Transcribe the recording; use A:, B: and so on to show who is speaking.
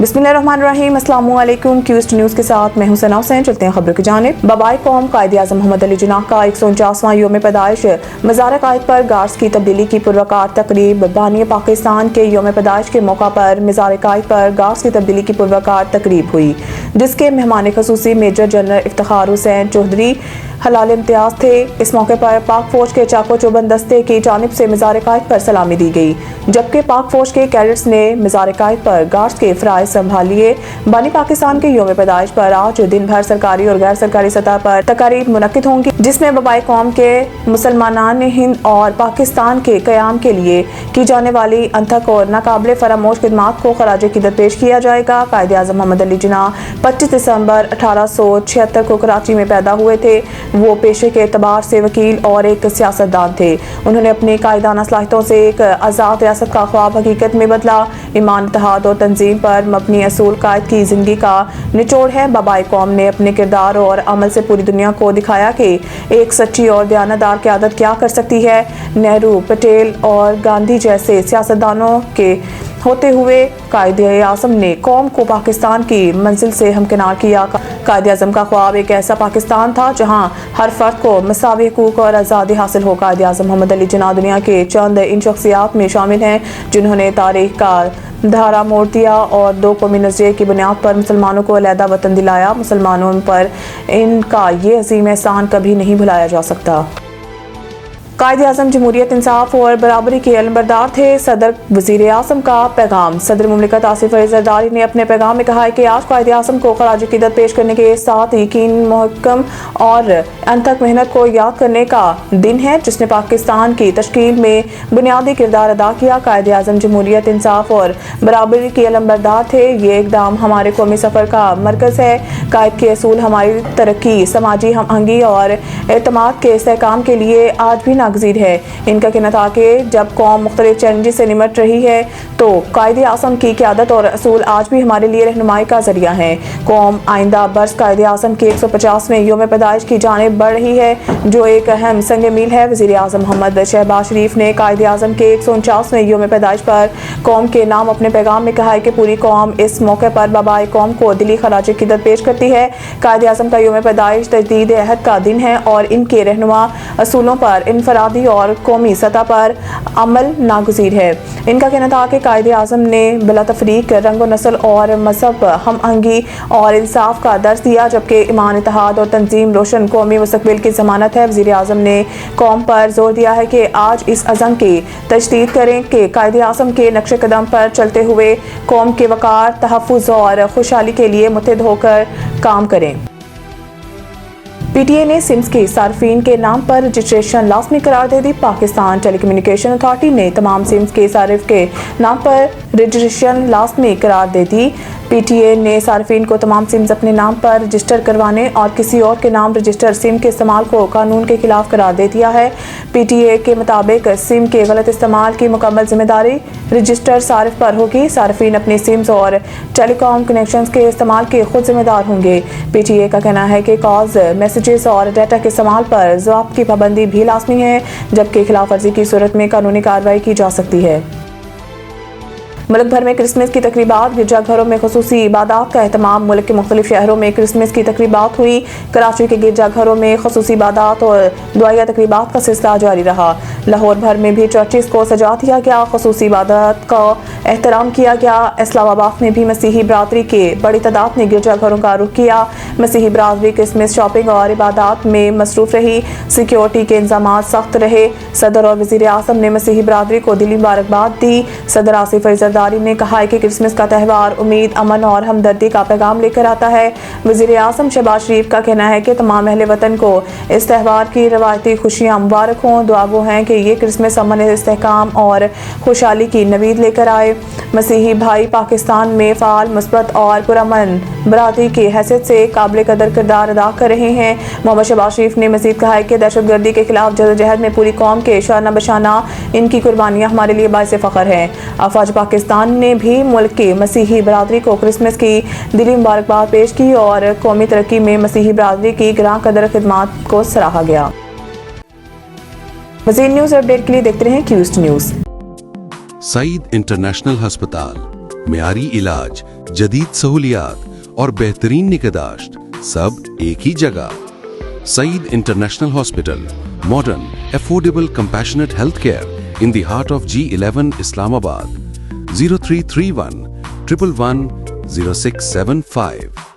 A: बिस्मिल्लाहिर्रहमानिर्रहीम, अस्सलाम वालेकुम। क्यूस्ट न्यूज़ के साथ मैं हूं सना हुसैन। चलते हैं खबरों की जानिब। बबाई कौम कायदे आज़म मोहम्मद अली जिन्नाह का 149वां योम पैदाइश मज़ार कायद पर गार्ड्स की तब्दीली की पुरवकार तकरीब। बानी पाकिस्तान के योम पैदाइश के मौका पर मज़ार कायद पर गार्ड्स की तब्दीली की पुरवकार तकरीब हुई, जिसके मेहमान खसूसी मेजर जनरल इफ्तिखार हुसैन चौधरी हलाल इम्तियाज थे। इस मौके पर पाक फौज के चाको चौबंद दस्ते की जानिब से मज़ार कायद पर सलामी दी गई, जबकि पाक फौज के कैडेट्स ने मज़ार कायद पर गार्ड्स के फ़राइज़ संभाल लिए। बानी पाकिस्तान के योम पैदाइश पर आज दिन भर सरकारी और गैर सरकारी सतह पर तकारीब मुनक्किद होंगी, जिसमें बबाई कौम के मुसलमानान हिंद और पाकिस्तान के क़याम के लिए की जाने वाली अनथक और नाकाबिले फरामोश खिदमात को खराज क़दर पेश किया जाएगा। कायदे आज़म मोहम्मद अली जिन्नाह 25 दिसंबर 1876 को कराची में पैदा हुए थे। वो पेशे के एतबार से वकील और एक सियासतदान थे। उन्होंने अपनी कायदाना सलाहियतों से एक आज़ाद रियासत का ख्वाब हकीकत में बदला। ईमान, इत्तेहाद और तंजीम पर मबनी असूल कायद की ज़िंदगी का निचोड़ है। बबाई कौम ने अपने किरदार और अमल से पूरी दुनिया को दिखाया कि एक सच्ची और दयानतदार क़यादत क्या कर सकती है। नेहरू, पटेल और गांधी जैसे सियासतदानों के होते हुए कायदे आज़म ने कौम को पाकिस्तान की मंजिल से हमकिनार किया। कायदे आज़म का ख्वाब एक ऐसा पाकिस्तान था जहां हर फर्द को मसावी हुकूक और आज़ादी हासिल हो। कायदे आज़म मोहम्मद अली जिन्नाह दुनिया के चंद इन शख्सियात में शामिल हैं जिन्होंने तारीख का धारा मोड़ दिया और दो कौमी नज़रिए की बुनियाद पर मुसलमानों को अलहदा वतन दिलाया। मुसलमानों पर इनका ये अजीम एहसान कभी नहीं भुलाया जा सकता। कायदे आज़म जमहूरियत, इंसाफ और बराबरी के अलमबरदार थे। सदर वज़ीर आज़म का पैगाम। सदर मुमलिकत आसिफ अली ज़रदारी ने अपने पैगाम में कहा है कि आज कायदे आज़म को खराज क़दर पेश करने के साथ यकीन, महकम और अनथक मेहनत को याद करने का दिन है, जिसने पाकिस्तान की तश्कील में बुनियादी किरदार अदा किया। कायदे आज़म जमहूरियत, इंसाफ और बराबरी के अलमबरदार थे। ये इक़दाम हमारे कौमी सफ़र का मरकज़ है। कायद के असूल हमारी तरक्की, समाजी हमआहंगी और एतमाद के इस्तेहकाम के लिए आज भी नागज़ीर है। इनका कहना था कि जब कौम मुख्तलिफ चैलेंजेस से निमट रही है तो कायदे आज़म की क़यादत और असूल आज भी हमारे लिए रहनुमाई का ज़रिया है। कौम आइंदा बरस कायदे आज़म के 150वें योम पैदाइश की जानिब बढ़ रही है, जो एक अहम संग मील है। वज़ीर आज़म मोहम्मद शहबाज शरीफ ने कायदे आज़म के 149वें योम पैदाइश पर कौम के नाम अपने पैगाम में कहा है कि पूरी कौम इस मौके पर बबाई कौम को दिली खराज क़दर पेश करती है। कायदे आज़म का योम पैदाइश तजदीद अहद का दिन है और इनके रहनुमा असूलों पर इनफरादी और कौमी सतह पर अमल नागज़ीर है। इनका कहना था कि कायदे आज़म ने बिला तफरीक रंग व नस्ल और मजहब, हमआहंगी और इंसाफ का दर्स दिया, जबकि ईमान, इत्तेहाद और तंजीम रोशन कौमी मुस्तक़बिल की ज़मानत है। वज़ीर आज़म ने कौम पर जोर दिया है कि आज इस अज़म की तजदीद करें कि कायदे आज़म के नक्शे कदम पर चलते हुए कौम के वक़ार, तहफ़्फ़ुज़ और खुशहाली के लिए मुत्तहिद होकर काम करें। PTA ने सिम्स के सार्फिन के नाम पर रजिस्ट्रेशन लाज़मी करार दे दी। पाकिस्तान टेलीकम्युनिकेशन अथॉरिटी ने तमाम सिम्स के सारिफ के नाम पर रजिस्ट्रेशन लाज़मी करार दे दी। PTA ने सार्फिन को तमाम सिम्स अपने नाम पर रजिस्टर करवाने और किसी और के नाम रजिस्टर सिम के इस्तेमाल को कानून के खिलाफ करार दे दिया है। PTA के मुताबिक सिम के गलत इस्तेमाल की मुकम्मल जिम्मेदारी रजिस्टर सारिफ पर होगी। सार्फिन अपने सिम्स और टेलीकॉम कनेक्शंस के इस्तेमाल के खुद जिम्मेदार होंगे। PTA का कहना है कि कॉल्स, मैसेजेस और डाटा के इस्तेमाल पर ज़ब्त की पाबंदी भी लाज़मी है, जबकि खिलाफ वर्जी की सूरत में कानूनी कार्रवाई की जा सकती है। मुल्क भर में क्रिसमस की तकरीबात। गिरजाघरों में खुसूसी इबादत का एहतमाम। मुल्क के मुख्तलिफ शहरों में क्रिसमस की तकरीबात हुई। कराची के गिरजाघरों में खुसूसी इबादत और दुआया तकरीबात का सिलसिला जारी रहा। लाहौर भर में भी चर्चिस को सजा दिया गया, खुसूसी इबादत का एहतराम किया गया। इस्लामाबाद में भी मसीही बरादरी के बड़ी तादाद ने गिरजाघरों का रुख किया। मसीही बरादरी क्रिसमस शॉपिंग और इबादत में मसरूफ रही। सिक्योरिटी के इंतजाम सख्त रहे। सदर और वज़ीर आज़म ने मसीही बरादरी को दिली मुबारकबाद दी। सदर आसिफ अली ज़रदारी ने कहा है कि क्रिसमस का त्यौहार उम्मीद, अमन और हमदर्दी का पैगाम लेकर आता है। वज़ीर आज़म शहबाज शरीफ का कहना है कि तमाम अहले वतन को इस त्यौहार की रवायती खुशियाँ मुबारक हों। दुआ गो हैं कि ये क्रिसमस अमन, इस्तेहकाम और खुशहाली की नवीद लेकर आए। मसीही भाई पाकिस्तान में फ़ाल, मुस्बत और पुरअमन बरादरी की हैसियत से काबिल कदर किरदार अदा कर रहे हैं। मोहम्मद शहबाज शरीफ ने मज़ीद कहा है कि दहशतगर्दी के खिलाफ जदोजहद में पूरी कौम के शाना बशाना इनकी कुर्बानियाँ हमारे लिए बाइस फ़ख्र हैं। अफवाज पाकिस्तान ने भी मुल्क की मसीही बरादरी को क्रिसमस की दिली मुबारकबाद पेश की और कौमी तरक्की में मसीही बरादरी की ग्रां कदर खिदमात को सराहा गया। मज़ीद न्यूज़ अपडेट के लिए देखते रहें क्यूस्ट न्यूज़।
B: सईद इंटरनेशनल अस्पताल, मियारी इलाज, जदीद सहूलियात और बेहतरीन निगहदाश्त सब एक ही जगह। Saeed international hospital, modern, affordable, compassionate health care in the heart of G11 Islamabad. 0331 111 0675